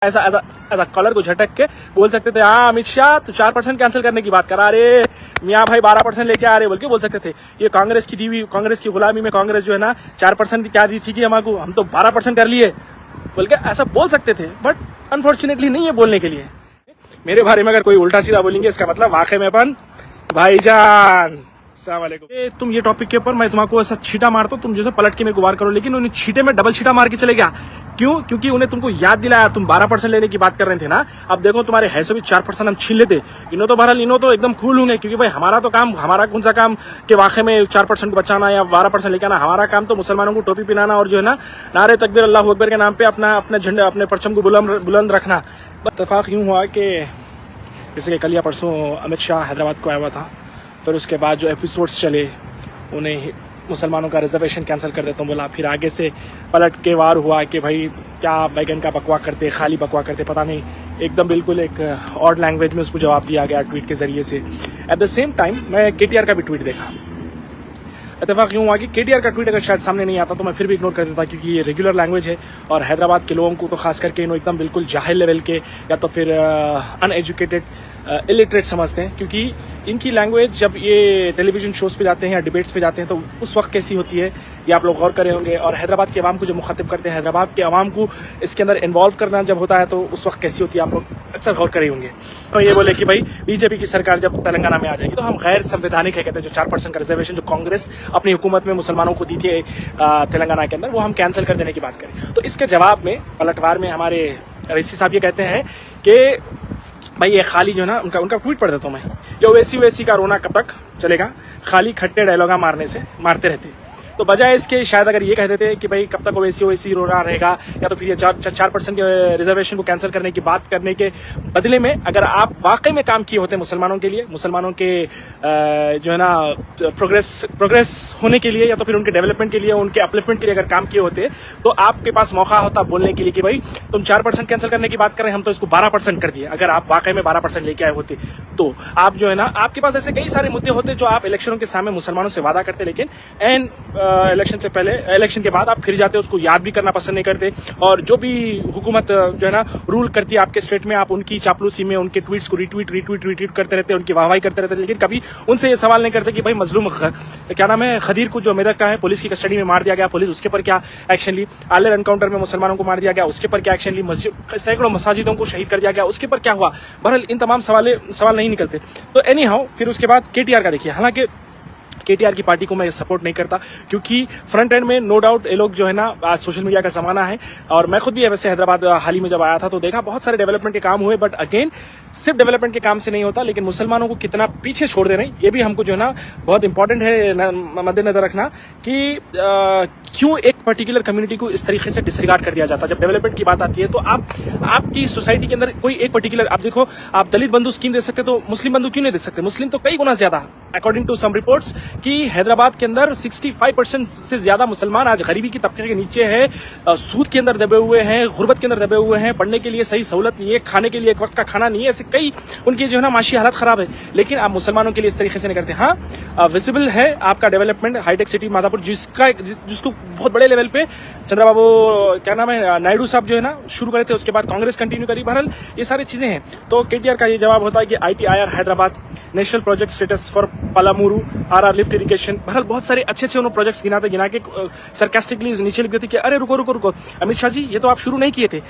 ऐसा ऐसा ऐसा कॉलर को झटक के बोल सकते थे, हाँ अमित शाह तू 4% कैंसिल करने की बात करा रहे, मियाँ भाई 12% लेके आ रहे बोल के बोल सकते थे। ये कांग्रेस की दीवी, कांग्रेस की गुलामी में कांग्रेस जो है ना 4% क्या दी थी कि हमको, हम तो 12% कर लिए बोल के ऐसा बोल सकते थे, बट अनफॉर्चुनेटली नहीं है बोलने के लिए। मेरे बारे में अगर कोई उल्टा सीधा बोलेंगे इसका मतलब वाकई में अपन भाईजान। अस्सलाम वालेकुम। तुम ये टॉपिक के ऊपर मैं तुमको ऐसा छीटा मारता हूँ, तुम जैसे पलट के मेरे को वार करो, लेकिन उन्हें छीटे में डबल छीटा मार के चले गया। क्यों? क्योंकि उन्हें तुमको याद दिलाया, तुम 12% लेने की बात कर रहे थे ना, अब देखो तुम्हारे हैसो भी 4% हम छीन लेते। इन्हों तो बहरहाल इन्हों तो एकदम कूल होंगे, क्योंकि भाई हमारा तो काम, हमारा कौन सा काम के वाकई में 4% बचाना या 12% लेके आना। हमारा काम तो मुसलमानों को टोपी पहनाना और जो है ना नारे तकबीर अल्लाह अकबर के नाम पे अपना अपने झंडे, अपने परचम को बुलंद रखना। इत्तेफाक यूं हुआ कि जैसे कि कल या परसों अमित शाह हैदराबाद को आया हुआ था, फिर उसके बाद जो एपिसोड्स चले उन्हें मुसलमानों का रिजर्वेशन कैंसिल कर देता हूँ बोला, फिर आगे से पलट के वार हुआ कि भाई क्या बैगन का बकवा करते, खाली बकवा करते, पता नहीं, एकदम बिल्कुल एक ऑड लैंग्वेज में उसको जवाब दिया गया ट्वीट के जरिए से। एट द सेम टाइम मैं केटीआर का भी ट्वीट देखा। इत्तेफाक यूँ हुआ कि केटीआर का ट्वीट अगर शायद सामने नहीं आता तो मैं फिर भी इग्नोर कर देता, क्योंकि ये रेगुलर लैंग्वेज है और हैदराबाद के लोगों को तो खास करके इन्हों एकदम बिल्कुल जाहिल लेवल के या तो फिर अनएजुकेटेड इलिटरेट समझते हैं, क्योंकि इनकी लैंग्वेज जब ये टेलीविजन शोज पे जाते हैं या डिबेट्स पे जाते हैं तो उस वक्त कैसी होती है ये आप लोग गौर करे होंगे। और हैदराबाद के अवाम को जो मुखातिब करते हैं, हैदराबाद के अवाम को इसके अंदर इन्वॉल्व करना जब होता है तो उस वक्त कैसी होती है आप लोग अक्सर गौर करे होंगे। तो ये बोले कि भाई बीजेपी की सरकार जब तेलंगाना में आ जाएगी तो हम गैर संवैधानिक है, कहते हैं जो 4% का रिजर्वेशन जो कांग्रेस अपनी हुकूमत में मुसलमानों को दी थी तेलंगाना के अंदर, वो हम कैंसिल कर देने की बात करें। तो इसके जवाब में पलटवार में हमारे रईसी साहब ये कहते हैं कि भाई ये खाली जो है ना, उनका ट्वीट पढ़ देता हूँ मैं, ये ओवैसी का रोना कब तक चलेगा, खाली खट्टे डायलॉगा मारते रहते। तो बजाय इसके शायद अगर ये कह देते कि भाई कब तक ओवैसी रोना रहेगा, या तो फिर ये 4% के रिजर्वेशन को कैंसिल करने की बात करने के बदले में अगर आप वाकई में काम किए होते मुसलमानों के लिए, मुसलमानों के जो है ना प्रोग्रेस होने के लिए या तो फिर उनके डेवलपमेंट के लिए, उनके अपलिफ्टमेंट के लिए अगर काम किए होते तो आपके पास मौका होता बोलने के लिए कि भाई तुम 4% कैंसिल करने की बात कर रहे हैं, हम तो इसको 12% कर दिए। अगर आप वाकई में 12% लेके आए होते तो आप जो है ना, आपके पास ऐसे कई सारे मुद्दे होते जो आप इलेक्शनों के सामने मुसलमानों से वादा करते, लेकिन एंड इलेक्शन से पहले, इलेक्शन के बाद आप फिर जाते, उसको याद भी करना पसंद नहीं करते। और जो भी हुकूमत जो है ना रूल करती है आपके स्टेट में, आप उनकी चापलूसी में उनके ट्वीट्स को रीट्वीट करते रहते, उनकी वाहवाही करते रहते, लेकिन कभी उनसे ये सवाल नहीं करते कि भाई मजलूम क्या नाम है खदीर को जो मेदक का है पुलिस की कस्टडी में मार दिया गया, पुलिस उसके पर क्या एक्शन ली, आलेर एनकाउंटर में मुसलमानों को मार दिया गया, उसके पर क्या एक्शन ली, सैकड़ों मसाजिदों को शहीद कर दिया गया, उसके पर क्या हुआ। बहरहाल इन तमाम सवाल नहीं निकलते। तो एनी हाउ फिर उसके बाद केटीआर का देखिए, हालांकि केटीआर की पार्टी को मैं सपोर्ट नहीं करता, क्योंकि फ्रंट एंड में नो डाउट ये लोग जो है ना, आज सोशल मीडिया का जमाना है और मैं खुद भी वैसे हैदराबाद हाल ही में जब आया था तो देखा बहुत सारे डेवलपमेंट के काम हुए, बट अगेन सिर्फ डेवलपमेंट के काम से नहीं होता, लेकिन मुसलमानों को कितना पीछे छोड़ दे रहे ये भी हमको जो है ना बहुत इंपॉर्टेंट है मद्देनजर रखना कि क्यों एक पर्टिकुलर कम्युनिटी को इस तरीके से डिसरिगार्ड कर दिया जाता है। जब डेवलपमेंट की बात आती है तो आपकी सोसाइटी के अंदर कोई एक पर्टिकुलर, आप देखो आप दलित बंधु स्कीम दे सकते तो मुस्लिम बंधु क्यों नहीं दे सकते? मुस्लिम तो कई गुना ज्यादा, अकॉर्डिंग टू सम रिपोर्ट्स कि हैदराबाद के अंदर 65% से ज्यादा मुसलमान आज गरीबी की तबके के नीचे है, सूद के अंदर दबे हुए हैं, गुर्बत के अंदर दबे हुए हैं, पढ़ने के लिए सही सहूलत नहीं है, खाने के लिए एक वक्त का खाना नहीं है, ऐसे कई उनकी जो है ना माशी हालत खराब है, लेकिन आप मुसलमानों के लिए इस तरीके से नहीं करते। हाँ विजिबल है आपका डेवलपमेंट, हाईटेक सिटी माधापुर जिसको बहुत बड़े लेवल पे चंद्रबाबू क्या नाम है नायडू साहब जो है ना शुरू करे थे, उसके बाद कांग्रेस कंटिन्यू करी। बहरहाल ये सारी चीजें हैं। तो केटीआर का ये जवाब होता है कि ITIR Hyderabad, national project status for Palamuru, RR lift irrigation, बहरहाल बहुत सारे अच्छे उन्होंने प्रोजेक्ट्स गिना के सरकास्टिकली नीचे लिख देते कि अरे रुको अमित शाह जी ये तो आप शुरू नहीं किए थे।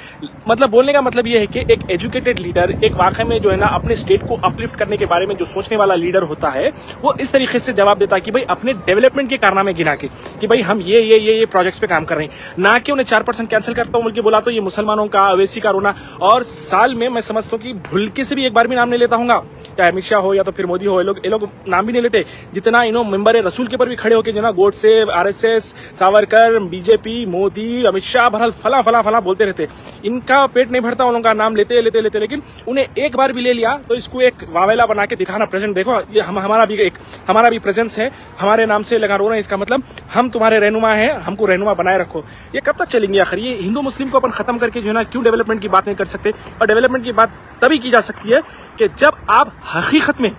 मतलब बोलने का मतलब ये है कि एक एजुकेटेड लीडर, एक वाकई में जो है ना अपने स्टेट को अपलिफ्ट करने के बारे में जो सोचने वाला लीडर होता है, वो इस तरीके से जवाब देता है कि भाई अपने डेवलपमेंट के कारनामे गिना के कि भाई हम ये प्रोजेक्ट्स पे काम कर रहे हैं, ना कि उन्हें 4% कैंसिल करता हूं बल्कि बोला तो ये मुसलमानों का ओवैसी का रोना। और साल में मैं समझता हूं कि भूल के से भी एक बार भी नाम नहीं लेता हूंगा, चाहे अमित शाह हो या तो फिर मोदी हो, ये लोग नाम भी नहीं लेते, जितना इन्हों मेंबर रसूल के पर भी खड़े होकर जो ना गोडसे, RSS, सावरकर, बीजेपी, मोदी, अमित शाह, बहरहाल फला बोलते रहते। इनका पेट नहीं भरता, उन लोगों का नाम लेते, लेकिन उन्हें एक बार भी ले लिया तो इसको एक वावेला बना के दिखाना, प्रेजेंट देखो ये हमारा भी प्रेजेंस है, हमारे नाम से लगा रो रहे हैं, इसका मतलब हम तुम्हारे रहनुमा हैं, हमको रहनुमा बनाए रखो। ये कब तक चलेंगे आखिर? ये हिंदू मुस्लिम को अपन खत्म करके जो है ना क्यों डेवलपमेंट की बात नहीं कर सकते? और डेवलपमेंट की बात तभी की जा सकती है कि जब आप हकीकत में,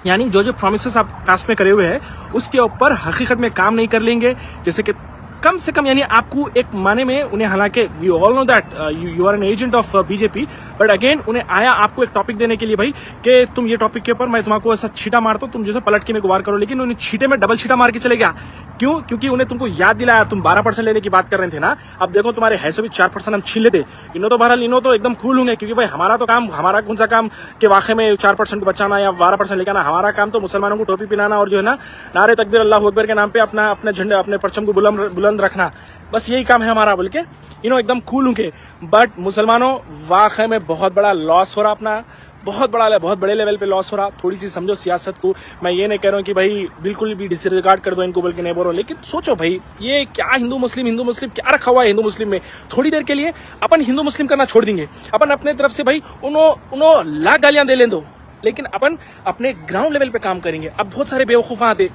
यानी जो प्रॉमिसेस आप कास्ट में करे हुए हैं उसके ऊपर हकीकत में काम नहीं कर लेंगे। जैसे कि कम से कम यानी आपको एक माने में उन्हें, हालांकि we all know that you are an agent of BJP, but again उन्हें आया आपको एक टॉपिक देने के लिए भाई कि तुम ये टॉपिक के ऊपर मैं तुमको ऐसा छीटा मारता हूं, तुम जैसे पलट के मेरे को वार करो, लेकिन उन्हें छीटे में डबल छीटा मार के चले गया। क्यों? क्योंकि उन्हें तुमको याद दिलाया, तुम 12% लेने की बात कर रहे थे ना, अब देखो तुम्हारे हैसो भी 4% हम छीन लेते। इन्हों तो बहरहाल इन्हों तो एकदम खूल होंगे, क्योंकि भाई हमारा तो काम, हमारा कौन सा काम के वाकई में 4% को बचाना या 12% लेकर आना, हमारा काम तो मुसलमानों को टोपी पिलाना और जो है ना नारे तकबीर अल्लाह अकबर के नाम पे अपना अपने झंडे, अपने परचम को बुलंद रखना, बस यही काम है हमारा, बोल के एकदम खूल होंगे। बट मुसलमानों वाकई में बहुत बड़ा लॉस हो रहा, अपना बहुत बड़े लेवल पे लॉस हो रहा। थोड़ी सी समझो सियासत को। मैं ये नहीं कह रहा हूँ कि भाई बिल्कुल भी डिसरिगार्ड कर दो इनको, बल्कि नहीं बोल रहा हूँ, लेकिन सोचो भाई ये क्या हिंदू मुस्लिम क्या रखा हुआ है हिंदू मुस्लिम में। थोड़ी देर के लिए अपन हिंदू मुस्लिम करना छोड़ देंगे, अपन अपने तरफ से भाई उन्हों लाख गालियां दे लें दो, लेकिन अपन अपने ग्राउंड लेवल पे काम करेंगे। अब बहुत सारे बेवकूफ आते,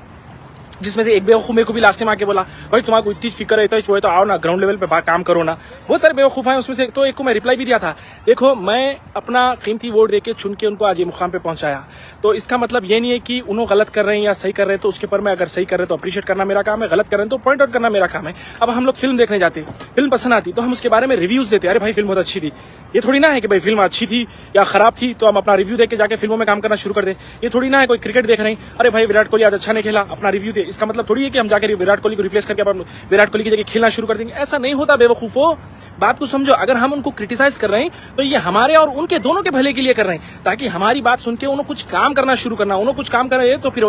जिसमें से एक बेवकूफ मेरे को भी लास्ट टाइम आके बोला भाई तुम्हारा इतनी फिक्र है तो आओ ना ग्राउंड लेवल पे काम करो ना। बहुत सारे बेवकूफ हैं, उसमें से तो एक को मैं रिप्लाई भी दिया था, देखो मैं अपना कीमती वोट देके चुन के उनको आज ये मुकाम पे पहुंचाया, तो इसका मतलब ये नहीं है कि उन्होंने गलत कर रहे हैं या सही कर रहे हैं तो उसके ऊपर मैं अगर सही कर रहे तो अप्रिशिएट करना मेरा काम है, गलत कर रहे हैं तो पॉइंट आउट करना मेरा काम है। अब हम लोग फिल्म देखने जाते, फिल्म पसंद आती तो हम उसके बारे में रिव्यूज देते, अरे भाई फिल्म बहुत अच्छी थी। ये थोड़ी ना है कि भाई फिल्म अच्छी थी या खराब थी तो हम अपना रिव्यू देख के जाके फिल्मों में काम करना शुरू कर दे। ये थोड़ी ना है कोई क्रिकेट देख रहे हैं, अरे भाई विराट कोहली आज अच्छा नहीं खेला, अपना रिव्यू दे। इसका मतलब थोड़ी है कि हम जाकर विराट कोहली को रिप्लेस करके अपन विराट कोहली की जगह खेलना शुरू कर देंगे, ऐसा नहीं होता बेवकूफो। बात को समझो, अगर हम उनको क्रिटिसाइज कर रहे हैं तो ये हमारे और उनके दोनों के भले के लिए कर रहे हैं, ताकि हमारी बात सुन के उन्होंने कुछ काम करना शुरू करना, उन्होंने कुछ काम कर रहे हैं तो फिर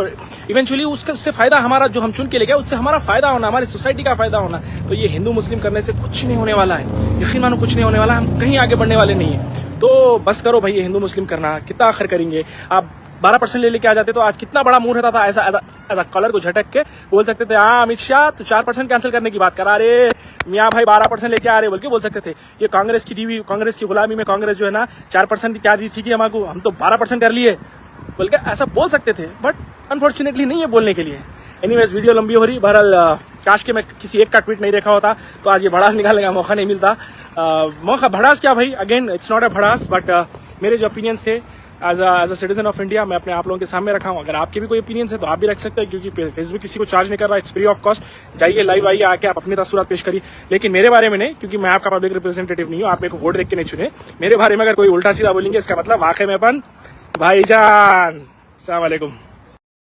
इवेंचुअली उससे फायदा हमारा, जो हम चुन के ले गए उससे हमारा फायदा होना, हमारी सोसाइटी का फायदा होना। तो ये हिंदू मुस्लिम करने से कुछ नहीं होने वाला है, यकीन मानो कुछ नहीं होने वाला, हम कहीं आगे बढ़ने वाले नहीं है। तो बस करो भाई, ये हिंदू मुस्लिम करना कितना आखिर करेंगे। आप 12% ले लेके आ जाते तो आज कितना बड़ा मूड रहता था, ऐसा कॉलर को झटक के बोल सकते थे हाँ अमित शाह तो 4% कैंसिल करने की बात करा रहे, मियाँ भाई 12% लेके आ रहे बोल के बोल सकते थे। ये कांग्रेस की दी, कांग्रेस की गुलामी में कांग्रेस जो है ना 4% क्या दी थी कि हमको, हम तो 12% कर लिए बोल के ऐसा बोल सकते थे, बट अनफॉर्चुनेटली नहीं है बोलने के लिए। एनीवेज वीडियो लंबी हो रही, बहरहाल काश के मैं किसी एक का ट्वीट नहीं देखा होता तो आज ये भड़ास निकालने का मौका नहीं मिलता। मौका भड़ास क्या भाई, अगेन इट्स नॉट अ भड़ास, बट मेरे जो ओपिनियंस थे as a citizen of India मैं अपने आप लोगों के सामने रखा हूँ। अगर आपके भी कोई ओपिनियंस है तो आप भी रख सकते हैं, क्योंकि फेसबुक किसी को चार्ज नहीं कर रहा, इट्स फ्री ऑफ कॉस्ट। जाइए लाइव आइए, आके आप अपनी तस्वीर पेश करिए, लेकिन मेरे बारे में नहीं, क्योंकि मैं आपका पब्लिक रिप्रेजेंटेटिव नहीं हूँ, आप मेरे को वोट देख के नहीं चुने। मेरे बारे में अगर कोई उल्टा सीधा बोलेंगे इसका मतलब वाकई में अपन भाईजान। अस्सलाम वालेकुम।